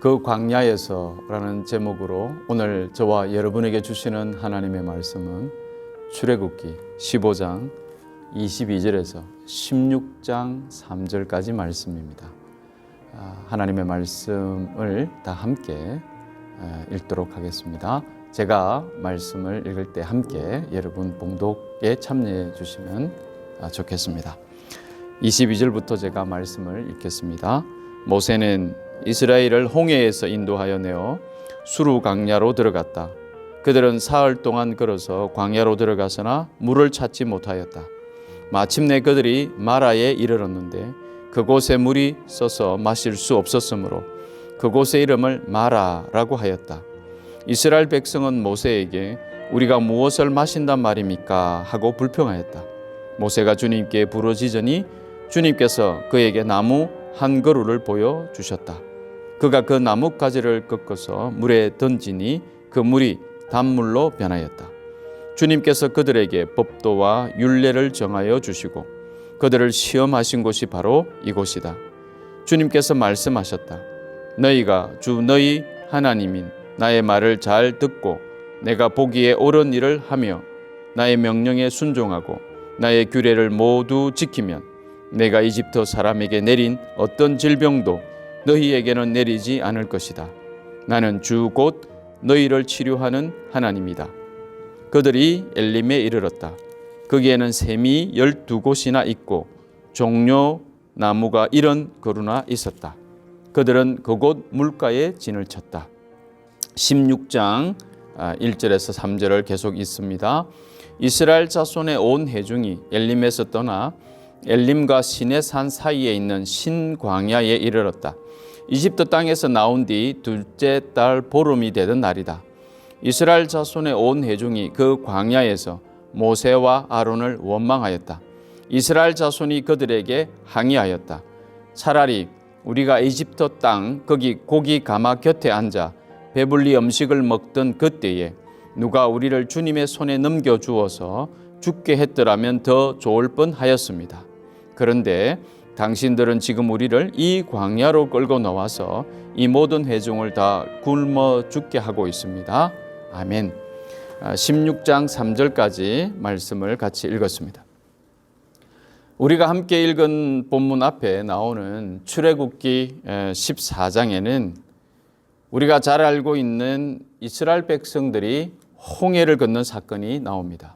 그 광야에서라는 제목으로 오늘 저와 여러분에게 주시는 하나님의 말씀은 출애굽기 15장 22절에서 16장 3절까지 말씀입니다. 하나님의 말씀을 다 함께 읽도록 하겠습니다. 제가 말씀을 읽을 때 함께 여러분 봉독에 참여해 주시면 좋겠습니다. 22절부터 제가 말씀을 읽겠습니다. 모세는 이스라엘을 홍해에서 인도하여 내어 수르 광야로 들어갔다. 그들은 사흘 동안 걸어서 광야로 들어가서나 물을 찾지 못하였다. 마침내 그들이 마라에 이르렀는데 그곳에 물이 써서 마실 수 없었으므로 그곳의 이름을 마라라고 하였다. 이스라엘 백성은 모세에게 우리가 무엇을 마신단 말입니까? 하고 불평하였다. 모세가 주님께 부르짖으니 주님께서 그에게 나무 한 그루를 보여주셨다. 그가 그 나뭇가지를 꺾어서 물에 던지니 그 물이 단물로 변하였다. 주님께서 그들에게 법도와 율례를 정하여 주시고 그들을 시험하신 곳이 바로 이곳이다. 주님께서 말씀하셨다. 너희가 주 너희 하나님인 나의 말을 잘 듣고 내가 보기에 옳은 일을 하며 나의 명령에 순종하고 나의 규례를 모두 지키면 내가 이집트 사람에게 내린 어떤 질병도 너희에게는 내리지 않을 것이다. 나는 주 곧 너희를 치료하는 하나님이다. 그들이 엘림에 이르렀다. 거기에는 샘이 12곳이나 있고 종려 나무가 70그루나 있었다. 그들은 그곳 물가에 진을 쳤다. 16장 1절에서 3절을 계속 읽습니다. 이스라엘 자손의 온 회중이 엘림에서 떠나 엘림과 시내 산 사이에 있는 신광야에 이르렀다. 이집트 땅에서 나온 뒤 둘째 달 보름이 되던 날이다. 이스라엘 자손의 온 회중이 그 광야에서 모세와 아론을 원망하였다. 이스라엘 자손이 그들에게 항의하였다. 차라리 우리가 이집트 땅 거기 고기 가마 곁에 앉아 배불리 음식을 먹던 그때에 누가 우리를 주님의 손에 넘겨주어서 죽게 했더라면 더 좋을 뻔하였습니다. 그런데 당신들은 지금 우리를 이 광야로 끌고 나와서 이 모든 회중을 다 굶어 죽게 하고 있습니다. 아멘. 16장 3절까지 말씀을 같이 읽었습니다. 우리가 함께 읽은 본문 앞에 나오는 출애굽기 14장에는 우리가 잘 알고 있는 이스라엘 백성들이 홍해를 건넌 사건이 나옵니다.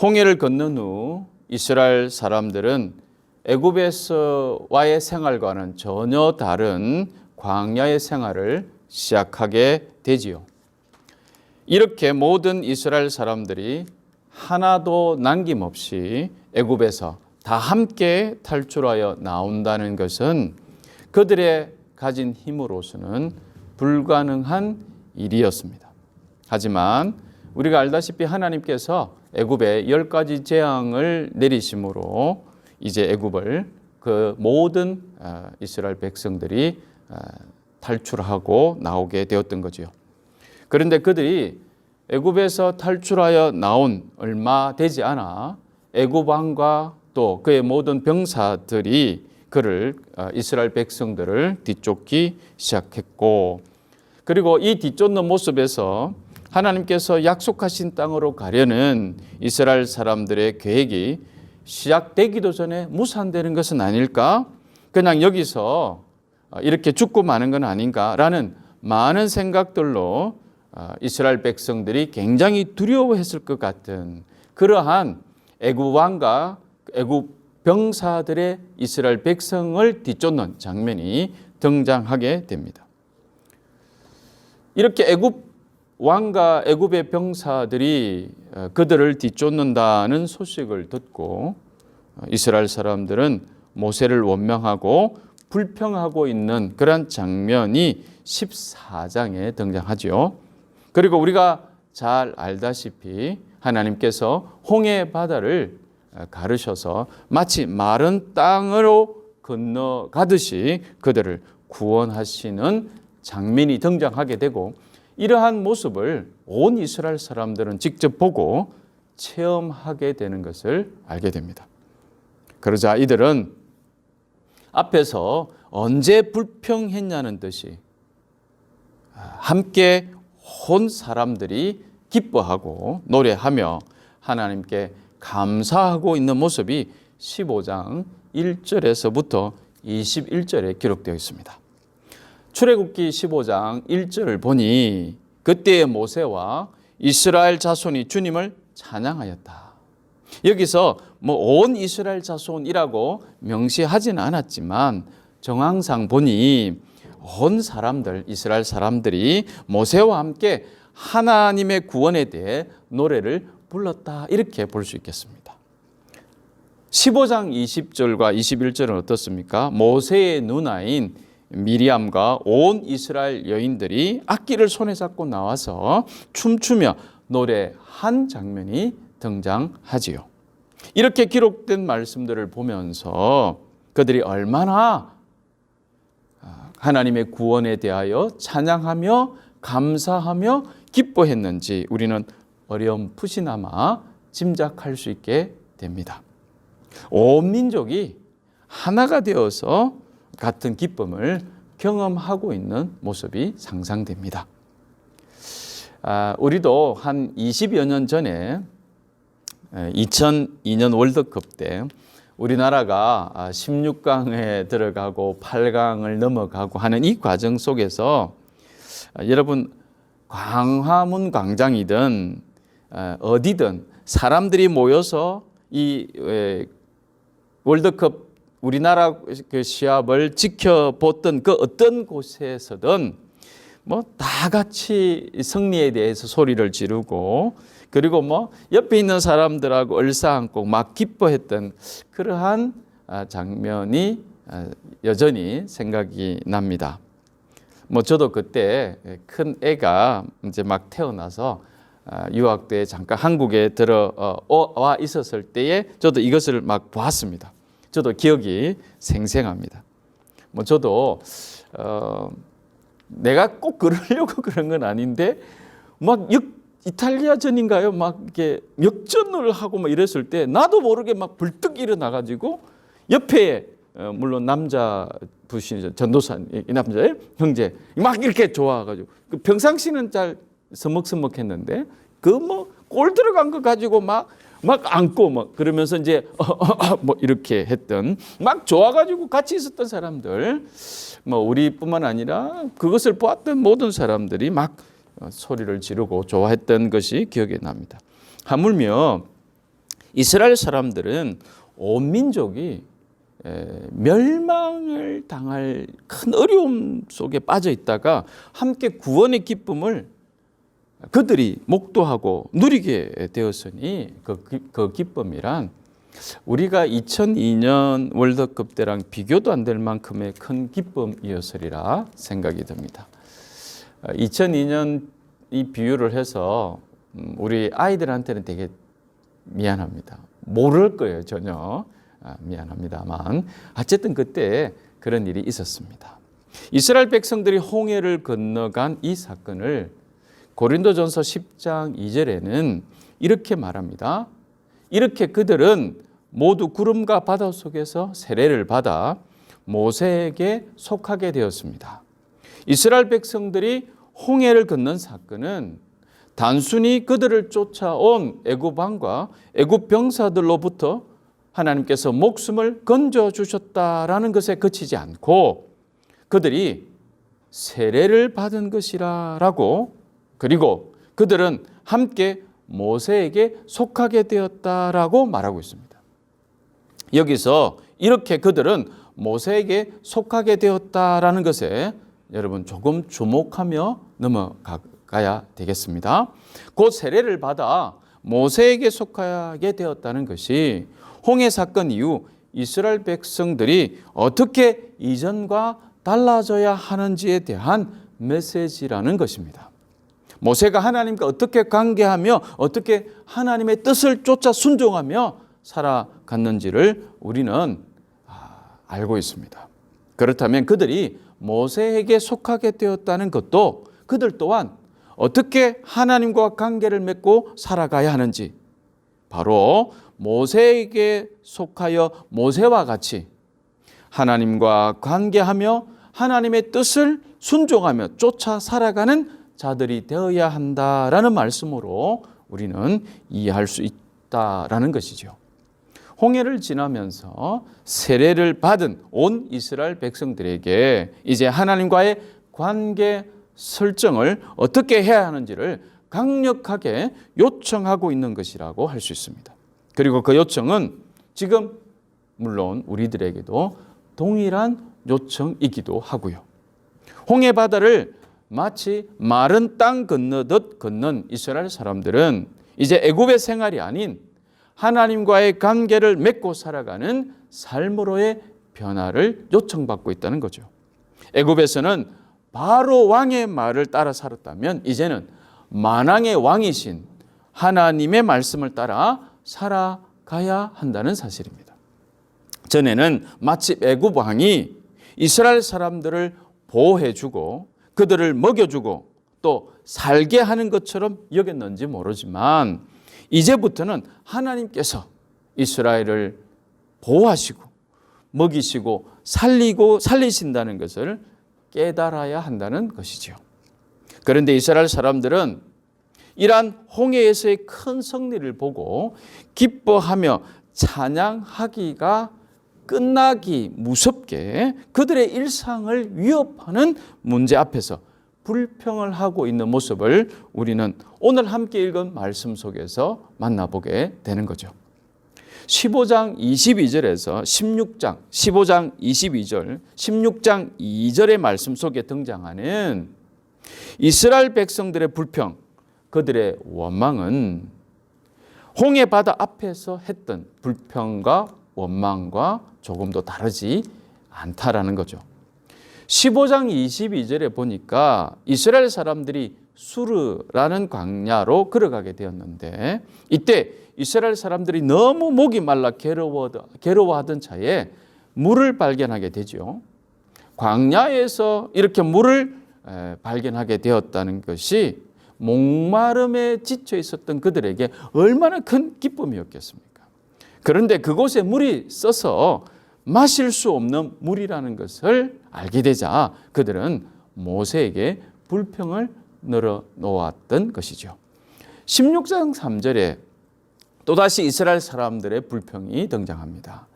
홍해를 건넌 후 이스라엘 사람들은 애굽에서와의 생활과는 전혀 다른 광야의 생활을 시작하게 되지요. 이렇게 모든 이스라엘 사람들이 하나도 남김없이 애굽에서 다 함께 탈출하여 나온다는 것은 그들의 가진 힘으로서는 불가능한 일이었습니다. 하지만 우리가 알다시피 하나님께서 애굽에 10가지 재앙을 내리심으로 이제 애굽을 그 모든 이스라엘 백성들이 탈출하고 나오게 되었던 거지요. 그런데 그들이 애굽에서 탈출하여 나온 얼마 되지 않아 애굽 왕과 또 그의 모든 병사들이 그를 이스라엘 백성들을 뒤쫓기 시작했고, 그리고 이 뒤쫓는 모습에서 하나님께서 약속하신 땅으로 가려는 이스라엘 사람들의 계획이 시작되기도 전에 무산되는 것은 아닐까? 그냥 여기서 이렇게 죽고 마는 건 아닌가라는 많은 생각들로 이스라엘 백성들이 굉장히 두려워했을 것 같은 그러한 애굽 왕과 애굽 병사들의 이스라엘 백성을 뒤쫓는 장면이 등장하게 됩니다. 이렇게 애굽 왕과 애굽의 병사들이 그들을 뒤쫓는다는 소식을 듣고 이스라엘 사람들은 모세를 원망하고 불평하고 있는 그런 장면이 14장에 등장하죠. 그리고 우리가 잘 알다시피 하나님께서 홍해 바다를 가르셔서 마치 마른 땅으로 건너가듯이 그들을 구원하시는 장면이 등장하게 되고, 이러한 모습을 온 이스라엘 사람들은 직접 보고 체험하게 되는 것을 알게 됩니다. 그러자 이들은 앞에서 언제 불평했냐는 듯이 함께 온 사람들이 기뻐하고 노래하며 하나님께 감사하고 있는 모습이 15장 1절에서부터 21절에 기록되어 있습니다. 출애굽기 15장 1절을 보니 그때의 모세와 이스라엘 자손이 주님을 찬양하였다. 여기서 온 이스라엘 자손이라고 명시하지는 않았지만 정황상 보니 온 사람들, 이스라엘 사람들이 모세와 함께 하나님의 구원에 대해 노래를 불렀다, 이렇게 볼 수 있겠습니다. 15장 20절과 21절은 어떻습니까? 모세의 누나인 미리암과 온 이스라엘 여인들이 악기를 손에 잡고 나와서 춤추며 노래한 장면이 등장하지요. 이렇게 기록된 말씀들을 보면서 그들이 얼마나 하나님의 구원에 대하여 찬양하며 감사하며 기뻐했는지 우리는 어렴풋이나마 짐작할 수 있게 됩니다. 온 민족이 하나가 되어서 같은 기쁨을 경험하고 있는 모습이 상상됩니다. 우리도 한 20여 년 전에 2002년 월드컵 때 우리나라가 16강에 들어가고 8강을 넘어가고 하는 이 과정 속에서 여러분, 광화문 광장이든 어디든 사람들이 모여서 이 월드컵 우리나라 그 시합을 지켜봤던 그 어떤 곳에서든 다 같이 승리에 대해서 소리를 지르고, 그리고 옆에 있는 사람들하고 얼싸안고 막 기뻐했던 그러한 장면이 여전히 생각이 납니다. 저도 그때 큰 애가 이제 막 태어나서 유학대에 잠깐 한국에 들어와 있었을 때에 저도 이것을 막 보았습니다. 저도 기억이 생생합니다. 저도 내가 꼭 그러려고 그런 건 아닌데 막 이탈리아전인가요? 막 이렇게 역전을 하고 막 이랬을 때 나도 모르게 막 불뚝 일어나가지고 옆에 물론 남자 부신 전도사 이 남자의 형제 막 이렇게 좋아가지고 평상시는 잘 서먹서먹했는데 골 들어간 거 가지고 막 안고 그러면서 이제 이렇게 했던 막 좋아가지고 같이 있었던 사람들, 우리뿐만 아니라 그것을 보았던 모든 사람들이 막 소리를 지르고 좋아했던 것이 기억에 납니다. 하물며 이스라엘 사람들은 온 민족이 멸망을 당할 큰 어려움 속에 빠져 있다가 함께 구원의 기쁨을 그들이 목도하고 누리게 되었으니 그 기쁨이란 우리가 2002년 월드컵 때랑 비교도 안 될 만큼의 큰 기쁨이었으리라 생각이 듭니다. 2002년 이 비유를 해서 우리 아이들한테는 되게 미안합니다. 모를 거예요, 전혀. 미안합니다만 어쨌든 그때 그런 일이 있었습니다. 이스라엘 백성들이 홍해를 건너간 이 사건을 고린도전서 10장 2절에는 이렇게 말합니다. 이렇게 그들은 모두 구름과 바다 속에서 세례를 받아 모세에게 속하게 되었습니다. 이스라엘 백성들이 홍해를 건넌 사건은 단순히 그들을 쫓아온 애굽 왕과 애굽 병사들로부터 하나님께서 목숨을 건져주셨다라는 것에 그치지 않고 그들이 세례를 받은 것이라고, 그리고 그들은 함께 모세에게 속하게 되었다라고 말하고 있습니다. 여기서 이렇게 그들은 모세에게 속하게 되었다라는 것에 여러분 조금 주목하며 넘어가야 되겠습니다. 곧 세례를 받아 모세에게 속하게 되었다는 것이 홍해 사건 이후 이스라엘 백성들이 어떻게 이전과 달라져야 하는지에 대한 메시지라는 것입니다. 모세가 하나님과 어떻게 관계하며 어떻게 하나님의 뜻을 쫓아 순종하며 살아갔는지를 우리는 알고 있습니다. 그렇다면 그들이 모세에게 속하게 되었다는 것도 그들 또한 어떻게 하나님과 관계를 맺고 살아가야 하는지, 바로 모세에게 속하여 모세와 같이 하나님과 관계하며 하나님의 뜻을 순종하며 쫓아 살아가는 자들이 되어야 한다라는 말씀으로 우리는 이해할 수 있다라는 것이죠. 홍해를 지나면서 세례를 받은 온 이스라엘 백성들에게 이제 하나님과의 관계 설정을 어떻게 해야 하는지를 강력하게 요청하고 있는 것이라고 할 수 있습니다. 그리고 그 요청은 지금 물론 우리들에게도 동일한 요청이기도 하고요. 홍해 바다를 마치 마른 땅 건너듯 건넌 이스라엘 사람들은 이제 애굽의 생활이 아닌 하나님과의 관계를 맺고 살아가는 삶으로의 변화를 요청받고 있다는 거죠. 애굽에서는 바로 왕의 말을 따라 살았다면 이제는 만왕의 왕이신 하나님의 말씀을 따라 살아가야 한다는 사실입니다. 전에는 마치 애굽 왕이 이스라엘 사람들을 보호해주고 그들을 먹여주고 또 살게 하는 것처럼 여겼는지 모르지만 이제부터는 하나님께서 이스라엘을 보호하시고 먹이시고 살리신다는 것을 깨달아야 한다는 것이죠. 그런데 이스라엘 사람들은 이러한 홍해에서의 큰 승리를 보고 기뻐하며 찬양하기가 끝나기 무섭게 그들의 일상을 위협하는 문제 앞에서 불평을 하고 있는 모습을 우리는 오늘 함께 읽은 말씀 속에서 만나보게 되는 거죠. 15장 22절에서 15장 22절, 16장 2절의 말씀 속에 등장하는 이스라엘 백성들의 불평, 그들의 원망은 홍해 바다 앞에서 했던 불평과 원망과 조금도 다르지 않다라는 거죠. 15장 22절에 보니까 이스라엘 사람들이 수르라는 광야로 걸어가게 되었는데 이때 이스라엘 사람들이 너무 목이 말라 괴로워하던 차에 물을 발견하게 되죠. 광야에서 이렇게 물을 발견하게 되었다는 것이 목마름에 지쳐 있었던 그들에게 얼마나 큰 기쁨이었겠습니까? 그런데 그곳에 물이 써서 마실 수 없는 물이라는 것을 알게 되자 그들은 모세에게 불평을 늘어놓았던 것이죠. 16장 3절에 또다시 이스라엘 사람들의 불평이 등장합니다.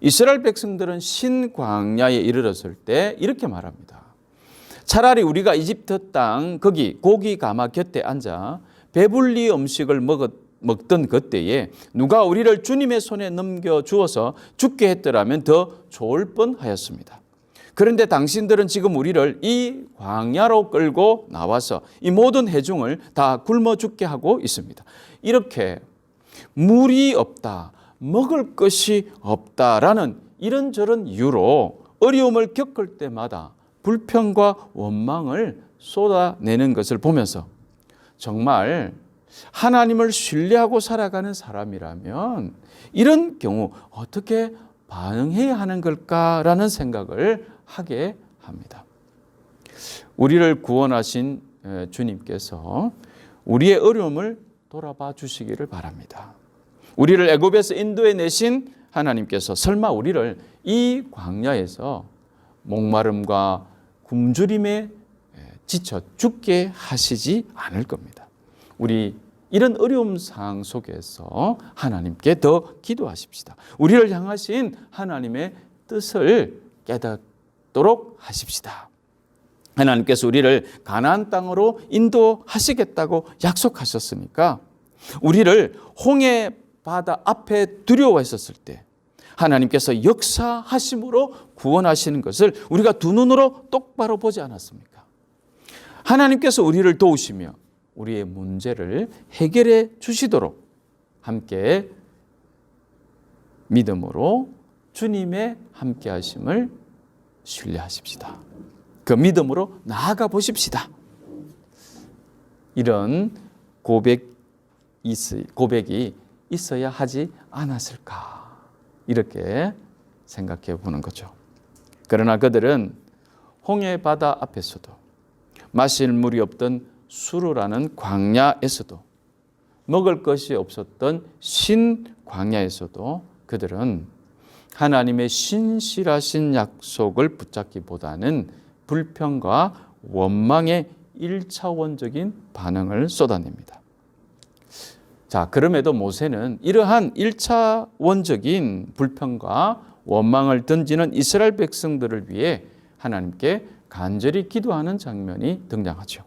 이스라엘 백성들은 신광야에 이르렀을 때 이렇게 말합니다. 차라리 우리가 이집트 땅 거기 고기 가마 곁에 앉아 배불리 음식을 먹던 그때에 누가 우리를 주님의 손에 넘겨주어서 죽게 했더라면 더 좋을 뻔하였습니다. 그런데 당신들은 지금 우리를 이 광야로 끌고 나와서 이 모든 회중을 다 굶어 죽게 하고 있습니다. 이렇게 물이 없다, 먹을 것이 없다라는 이런저런 이유로 어려움을 겪을 때마다 불평과 원망을 쏟아내는 것을 보면서 정말 하나님을 신뢰하고 살아가는 사람이라면 이런 경우 어떻게 반응해야 하는 걸까라는 생각을 하게 합니다. 우리를 구원하신 주님께서 우리의 어려움을 돌아봐 주시기를 바랍니다. 우리를 애굽에서 인도해내신 하나님께서 설마 우리를 이 광야에서 목마름과 굶주림에 지쳐 죽게 하시지 않을 겁니다. 우리 이런 어려움 상황 속에서 하나님께 더 기도하십시다. 우리를 향하신 하나님의 뜻을 깨닫도록 하십시다. 하나님께서 우리를 가나안 땅으로 인도하시겠다고 약속하셨으니까 우리를 홍해 바다 앞에 두려워했었을 때 하나님께서 역사하심으로 구원하시는 것을 우리가 두 눈으로 똑바로 보지 않았습니까? 하나님께서 우리를 도우시며 우리의 문제를 해결해 주시도록 함께 믿음으로 주님의 함께 하심을 신뢰하십시다. 그 믿음으로 나아가 보십시다. 이런 고백이 있어야 하지 않았을까 이렇게 생각해 보는 거죠. 그러나 그들은 홍해 바다 앞에서도 마실 물이 없던 수르라는 광야에서도 먹을 것이 없었던 신광야에서도 그들은 하나님의 신실하신 약속을 붙잡기보다는 불평과 원망의 1차원적인 반응을 쏟아냅니다. 자, 그럼에도 모세는 이러한 1차원적인 불평과 원망을 던지는 이스라엘 백성들을 위해 하나님께 간절히 기도하는 장면이 등장하죠.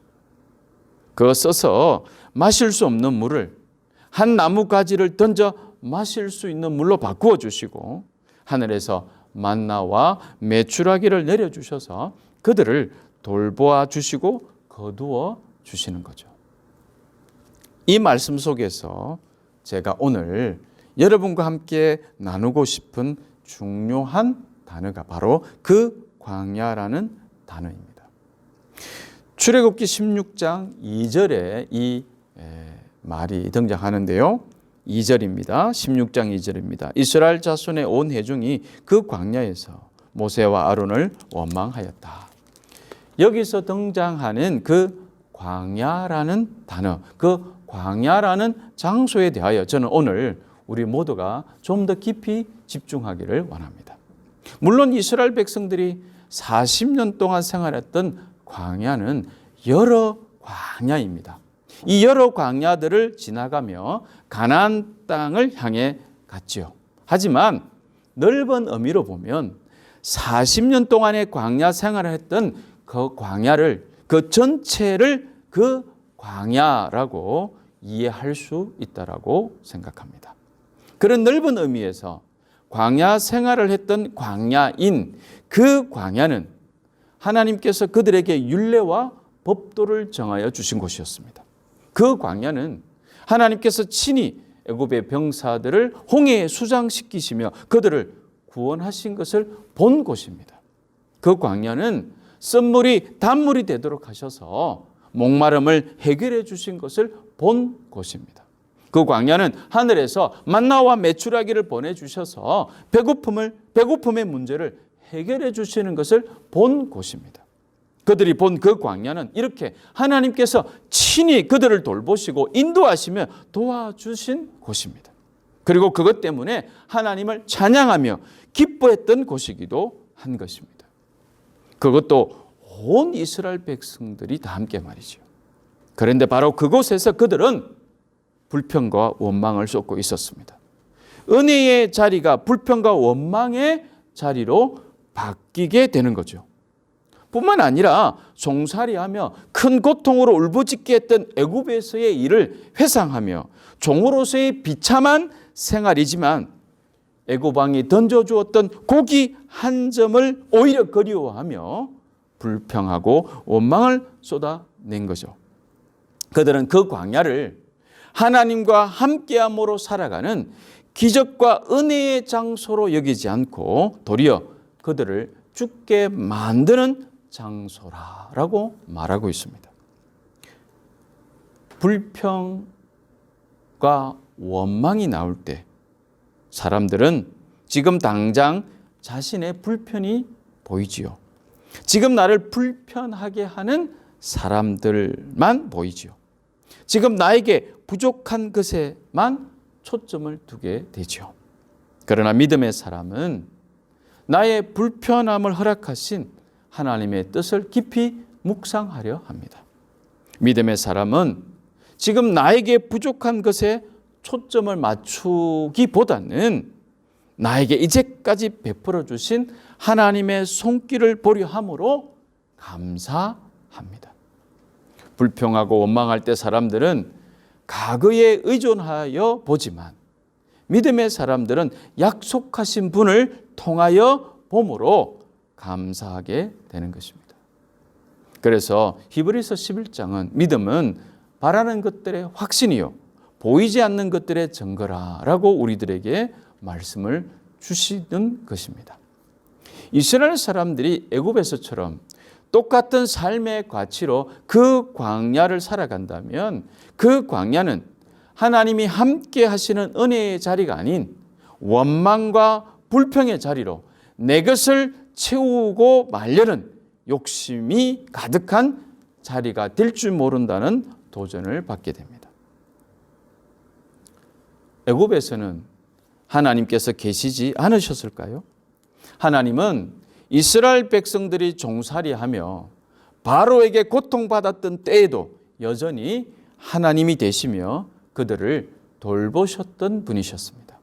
그 써서 마실 수 없는 물을 한 나무 가지를 던져 마실 수 있는 물로 바꾸어 주시고 하늘에서 만나와 메추라기를 내려주셔서 그들을 돌보아 주시고 거두어 주시는 거죠. 이 말씀 속에서 제가 오늘 여러분과 함께 나누고 싶은 중요한 단어가 바로 그 광야라는 단어입니다. 출애굽기 16장 2절에 이 말이 등장하는데요. 2절입니다. 16장 2절입니다. 이스라엘 자손의 온 회중이 그 광야에서 모세와 아론을 원망하였다. 여기서 등장하는 그 광야라는 단어, 그 광야라는 장소에 대하여 저는 오늘 우리 모두가 좀 더 깊이 집중하기를 원합니다. 물론 이스라엘 백성들이 40년 동안 생활했던 광야는 여러 광야입니다. 이 여러 광야들을 지나가며 가나안 땅을 향해 갔지요. 하지만 넓은 의미로 보면 40년 동안의 광야 생활을 했던 그 광야를, 그 전체를 그 광야라고 이해할 수 있다라고 생각합니다. 그런 넓은 의미에서 광야 생활을 했던 광야인 그 광야는 하나님께서 그들에게 율례와 법도를 정하여 주신 곳이었습니다. 그 광야는 하나님께서 친히 애굽의 병사들을 홍해에 수장시키시며 그들을 구원하신 것을 본 곳입니다. 그 광야는 쓴물이 단물이 되도록 하셔서 목마름을 해결해 주신 것을 본 곳입니다. 그 광야는 하늘에서 만나와 메추라기를 보내주셔서 배고픔의 문제를 해결해 주시는 것을 본 곳입니다. 그들이 본 그 광야는 이렇게 하나님께서 친히 그들을 돌보시고 인도하시며 도와주신 곳입니다. 그리고 그것 때문에 하나님을 찬양하며 기뻐했던 곳이기도 한 것입니다. 그것도 온 이스라엘 백성들이 다 함께 말이죠. 그런데 바로 그곳에서 그들은 불평과 원망을 쏟고 있었습니다. 은혜의 자리가 불평과 원망의 자리로 바뀌게 되는 거죠. 뿐만 아니라 종살이하며 큰 고통으로 울부짖게 했던 애굽에서의 일을 회상하며 종으로서의 비참한 생활이지만 애굽 왕이 던져주었던 고기 한 점을 오히려 그리워하며 불평하고 원망을 쏟아낸 거죠. 그들은 그 광야를 하나님과 함께함으로 살아가는 기적과 은혜의 장소로 여기지 않고 도리어 그들을 죽게 만드는 장소라고 말하고 있습니다. 불평과 원망이 나올 때 사람들은 지금 당장 자신의 불편이 보이지요. 지금 나를 불편하게 하는 사람들만 보이지요. 지금 나에게 부족한 것에만 초점을 두게 되죠. 그러나 믿음의 사람은 나의 불편함을 허락하신 하나님의 뜻을 깊이 묵상하려 합니다. 믿음의 사람은 지금 나에게 부족한 것에 초점을 맞추기보다는 나에게 이제까지 베풀어 주신 하나님의 손길을 보려 함으로 감사합니다. 불평하고 원망할 때 사람들은 과거에 의존하여 보지만 믿음의 사람들은 약속하신 분을 통하여 봄으로 감사하게 되는 것입니다. 그래서 히브리서 11장은 믿음은 바라는 것들의 확신이요 보이지 않는 것들의 증거라라고 우리들에게 말씀을 주시는 것입니다. 이스라엘 사람들이 애굽에서처럼 똑같은 삶의 가치로 그 광야를 살아간다면 그 광야는 하나님이 함께 하시는 은혜의 자리가 아닌 원망과 불평의 자리로 내 것을 채우고 말려는 욕심이 가득한 자리가 될 줄 모른다는 도전을 받게 됩니다. 애굽에서는 하나님께서 계시지 않으셨을까요? 하나님은 이스라엘 백성들이 종살이하며 바로에게 고통받았던 때에도 여전히 하나님이 되시며 그들을 돌보셨던 분이셨습니다.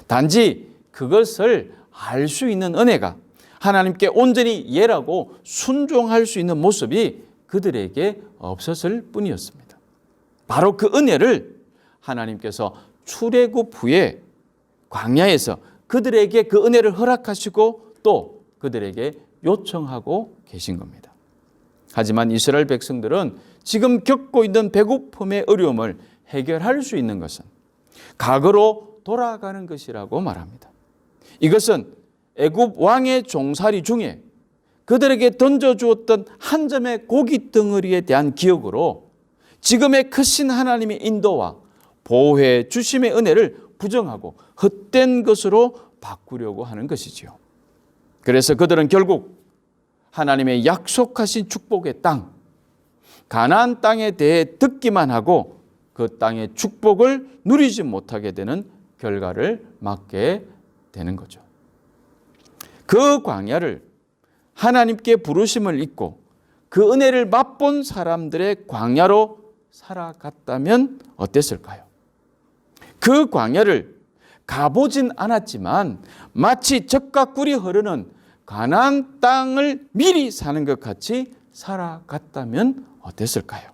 단지 그것을 알 수 있는 은혜가, 하나님께 온전히 예라고 순종할 수 있는 모습이 그들에게 없었을 뿐이었습니다. 바로 그 은혜를 하나님께서 출애굽 후에 광야에서 그들에게 그 은혜를 허락하시고 또 그들에게 요청하고 계신 겁니다. 하지만 이스라엘 백성들은 지금 겪고 있는 배고픔의 어려움을 해결할 수 있는 것은 과거로 돌아가는 것이라고 말합니다. 이것은 애굽 왕의 종살이 중에 그들에게 던져주었던 한 점의 고기 덩어리에 대한 기억으로 지금의 크신 하나님의 인도와 보호해 주심의 은혜를 부정하고 헛된 것으로 바꾸려고 하는 것이지요. 그래서 그들은 결국 하나님의 약속하신 축복의 땅, 가나안 땅에 대해 듣기만 하고 그 땅의 축복을 누리지 못하게 되는 결과를 맞게 되는 거죠. 그 광야를 하나님께 부르심을 잊고 그 은혜를 맛본 사람들의 광야로 살아갔다면 어땠을까요? 그 광야를 가보진 않았지만 마치 젖과 꿀이 흐르는 가나안 땅을 미리 사는 것 같이 살아갔다면 어땠을까요?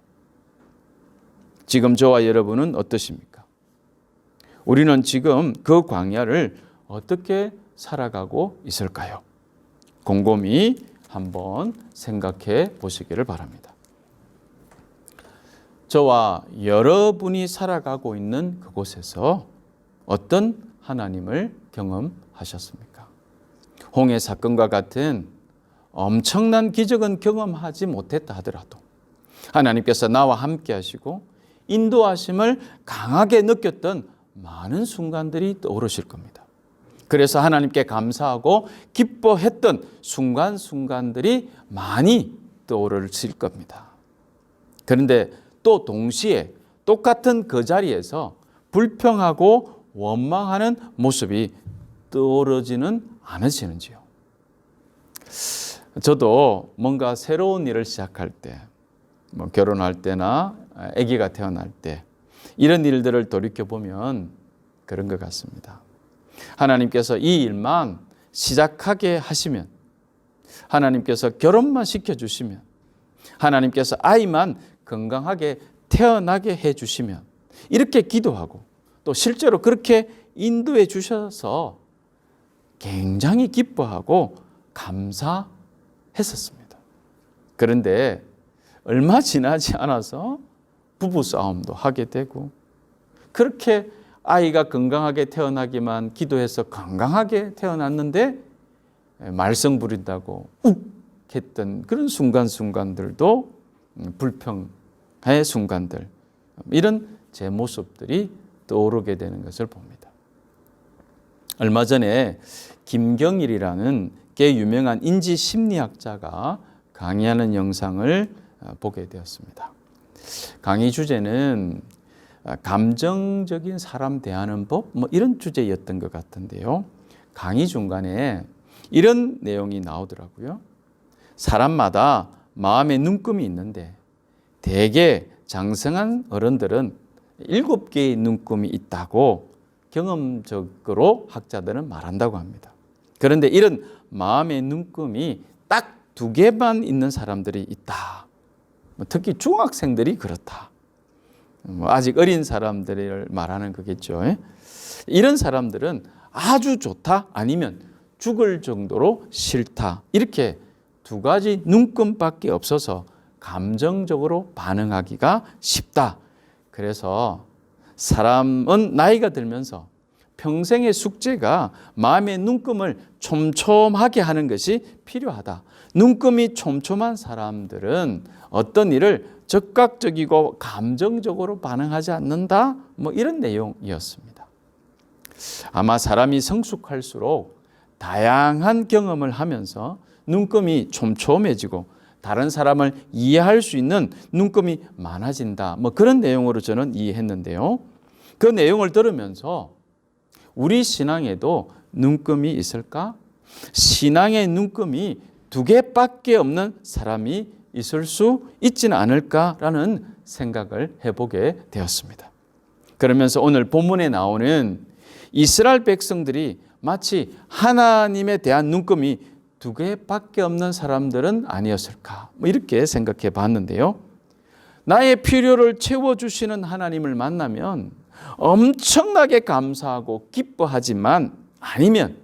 지금 저와 여러분은 어떠십니까? 우리는 지금 그 광야를 어떻게 살아가고 있을까요? 곰곰이 한번 생각해 보시기를 바랍니다. 저와 여러분이 살아가고 있는 그곳에서 어떤 하나님을 경험하셨습니까? 홍해 사건과 같은 엄청난 기적은 경험하지 못했다 하더라도 하나님께서 나와 함께 하시고 인도하심을 강하게 느꼈던 많은 순간들이 떠오르실 겁니다. 그래서 하나님께 감사하고 기뻐했던 순간순간들이 많이 떠오르실 겁니다. 그런데 또 동시에 똑같은 그 자리에서 불평하고 원망하는 모습이 떠오르지는 않으시는지요? 저도 뭔가 새로운 일을 시작할 때, 결혼할 때나 아기가 태어날 때 이런 일들을 돌이켜보면 그런 것 같습니다. 하나님께서 이 일만 시작하게 하시면, 하나님께서 결혼만 시켜주시면, 하나님께서 아이만 건강하게 태어나게 해주시면 이렇게 기도하고 또 실제로 그렇게 인도해 주셔서 굉장히 기뻐하고 감사했었습니다. 그런데 얼마 지나지 않아서 부부싸움도 하게 되고 그렇게 아이가 건강하게 태어나기만 기도해서 건강하게 태어났는데 말썽 부린다고 했던 그런 순간들도 불평의 순간들, 이런 제 모습들이 떠오르게 되는 것을 봅니다. 얼마 전에 김경일이라는 꽤 유명한 인지심리학자가 강의하는 영상을 보게 되었습니다. 강의 주제는 감정적인 사람 대하는 법, 이런 주제였던 것 같은데요. 강의 중간에 이런 내용이 나오더라고요. 사람마다 마음의 눈금이 있는데 대개 장성한 어른들은 7개의 눈금이 있다고 경험적으로 학자들은 말한다고 합니다. 그런데 이런 마음의 눈금이 딱 2개만 있는 사람들이 있다. 특히 중학생들이 그렇다. 아직 어린 사람들을 말하는 거겠죠. 이런 사람들은 아주 좋다 아니면 죽을 정도로 싫다. 이렇게 2가지 눈금밖에 없어서 감정적으로 반응하기가 쉽다. 그래서 사람은 나이가 들면서 평생의 숙제가 마음의 눈금을 촘촘하게 하는 것이 필요하다. 눈금이 촘촘한 사람들은 어떤 일을 적극적이고 감정적으로 반응하지 않는다. 이런 내용이었습니다. 아마 사람이 성숙할수록 다양한 경험을 하면서 눈금이 촘촘해지고 다른 사람을 이해할 수 있는 눈금이 많아진다. 그런 내용으로 저는 이해했는데요. 그 내용을 들으면서 우리 신앙에도 눈금이 있을까? 신앙의 눈금이 2개밖에 없는 사람이 있을 수 있지는 않을까라는 생각을 해보게 되었습니다. 그러면서 오늘 본문에 나오는 이스라엘 백성들이 마치 하나님에 대한 눈금이 두 개밖에 없는 사람들은 아니었을까, 이렇게 생각해 봤는데요. 나의 필요를 채워주시는 하나님을 만나면 엄청나게 감사하고 기뻐하지만, 아니면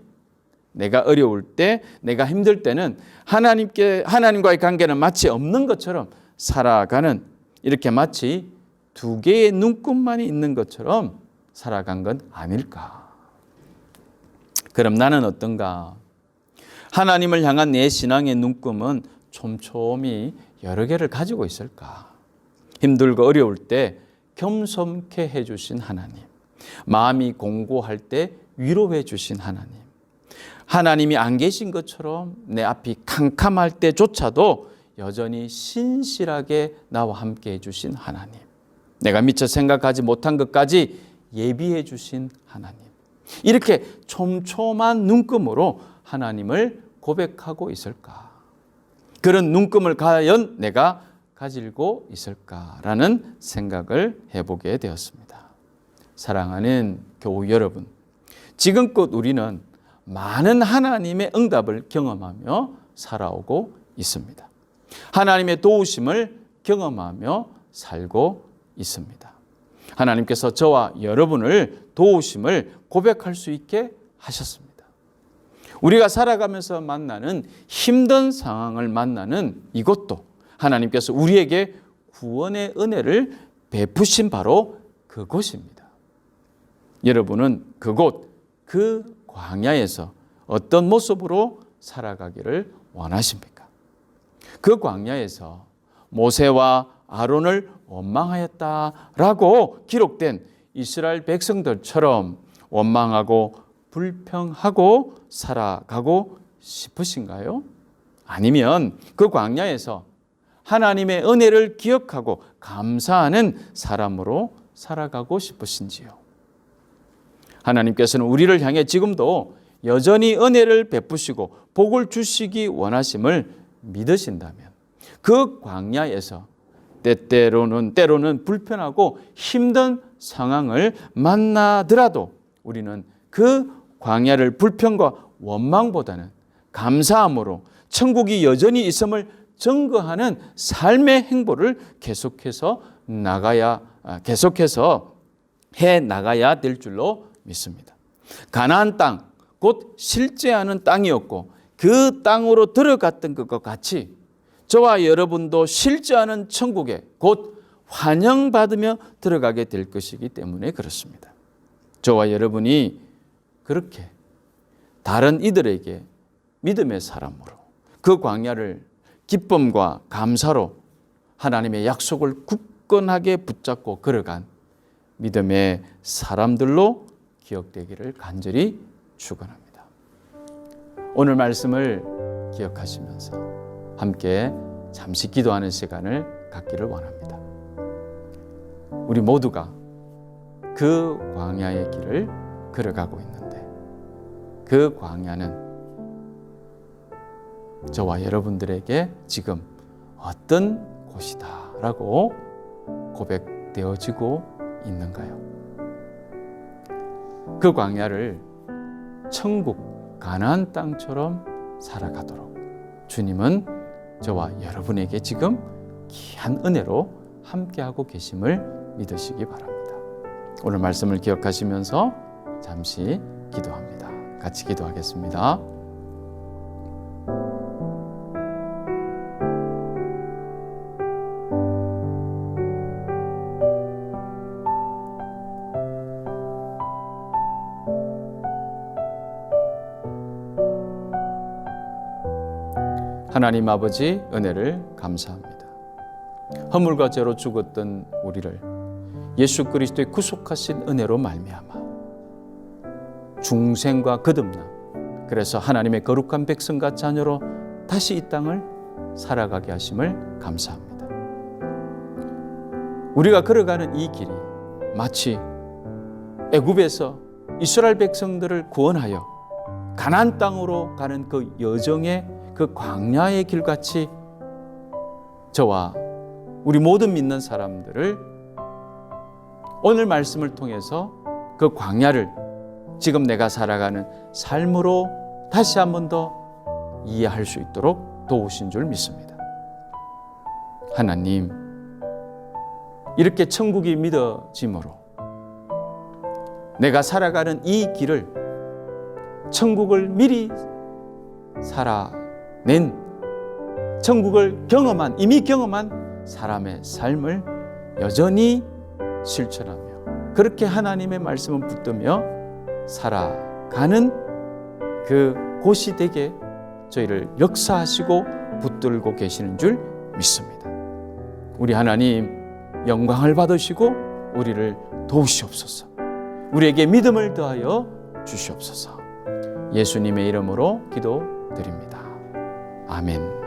내가 어려울 때, 내가 힘들 때는 하나님과의 관계는 마치 없는 것처럼 살아가는, 이렇게 마치 두 개의 눈금만이 있는 것처럼 살아간 건 아닐까. 그럼 나는 어떤가? 하나님을 향한 내 신앙의 눈금은 촘촘히 여러 개를 가지고 있을까? 힘들고 어려울 때 겸손케 해주신 하나님, 마음이 공고할 때 위로해 주신 하나님, 하나님이 안 계신 것처럼 내 앞이 캄캄할 때조차도 여전히 신실하게 나와 함께 해주신 하나님, 내가 미처 생각하지 못한 것까지 예비해 주신 하나님, 이렇게 촘촘한 눈금으로 하나님을 고백하고 있을까? 그런 눈금을 과연 내가 가지고 있을까라는 생각을 해보게 되었습니다. 사랑하는 교우 여러분, 지금껏 우리는 많은 하나님의 응답을 경험하며 살아오고 있습니다. 하나님의 도우심을 경험하며 살고 있습니다. 하나님께서 저와 여러분을 도우심을 고백할 수 있게 하셨습니다. 우리가 살아가면서 만나는 힘든 상황을 만나는 이것도 하나님께서 우리에게 구원의 은혜를 베푸신 바로 그곳입니다. 여러분은 그곳, 그 광야에서 어떤 모습으로 살아가기를 원하십니까? 그 광야에서 모세와 아론을 원망하였다라고 기록된 이스라엘 백성들처럼 원망하고 불평하고 살아가고 싶으신가요? 아니면 그 광야에서 하나님의 은혜를 기억하고 감사하는 사람으로 살아가고 싶으신지요? 하나님께서는 우리를 향해 지금도 여전히 은혜를 베푸시고 복을 주시기 원하심을 믿으신다면 그 광야에서 때로는 불편하고 힘든 상황을 만나더라도 우리는 그 광야를 불평과 원망보다는 감사함으로 천국이 여전히 있음을 증거하는 삶의 행보를 계속해서 해 나가야 될 줄로 믿습니다. 가나안 땅, 곧 실제하는 땅이었고 그 땅으로 들어갔던 것과 같이 저와 여러분도 실제하는 천국에 곧 환영받으며 들어가게 될 것이기 때문에 그렇습니다. 저와 여러분이 그렇게 다른 이들에게 믿음의 사람으로 그 광야를 기쁨과 감사로 하나님의 약속을 굳건하게 붙잡고 걸어간 믿음의 사람들로 기억되기를 간절히 축원합니다. 오늘 말씀을 기억하시면서 함께 잠시 기도하는 시간을 갖기를 원합니다. 우리 모두가 그 광야의 길을 걸어가고 있는데 그 광야는 저와 여러분들에게 지금 어떤 곳이다라고 고백되어지고 있는가요? 그 광야를 천국 가나안 땅처럼 살아가도록 주님은 저와 여러분에게 지금 귀한 은혜로 함께하고 계심을 믿으시기 바랍니다. 오늘 말씀을 기억하시면서 잠시 기도합니다. 같이 기도하겠습니다. 하나님 아버지 은혜를 감사합니다. 허물과 죄로 죽었던 우리를 예수 그리스도의 구속하신 은혜로 말미암아 중생과 거듭나 그래서 하나님의 거룩한 백성과 자녀로 다시 이 땅을 살아가게 하심을 감사합니다. 우리가 걸어가는 이 길이 마치 애굽에서 이스라엘 백성들을 구원하여 가나안 땅으로 가는 그 여정의 그 광야의 길같이 저와 우리 모든 믿는 사람들을 오늘 말씀을 통해서 그 광야를 지금 내가 살아가는 삶으로 다시 한 번 더 이해할 수 있도록 도우신 줄 믿습니다. 하나님, 이렇게 천국이 믿어짐으로 내가 살아가는 이 길을 천국을 미리 살아낸, 천국을 이미 경험한 사람의 삶을 여전히 실천하며 그렇게 하나님의 말씀을 붙들며 살아가는 그 곳이 되게 저희를 역사하시고 붙들고 계시는 줄 믿습니다. 우리 하나님, 영광을 받으시고 우리를 도우시옵소서. 우리에게 믿음을 더하여 주시옵소서. 예수님의 이름으로 기도드립니다. 아멘.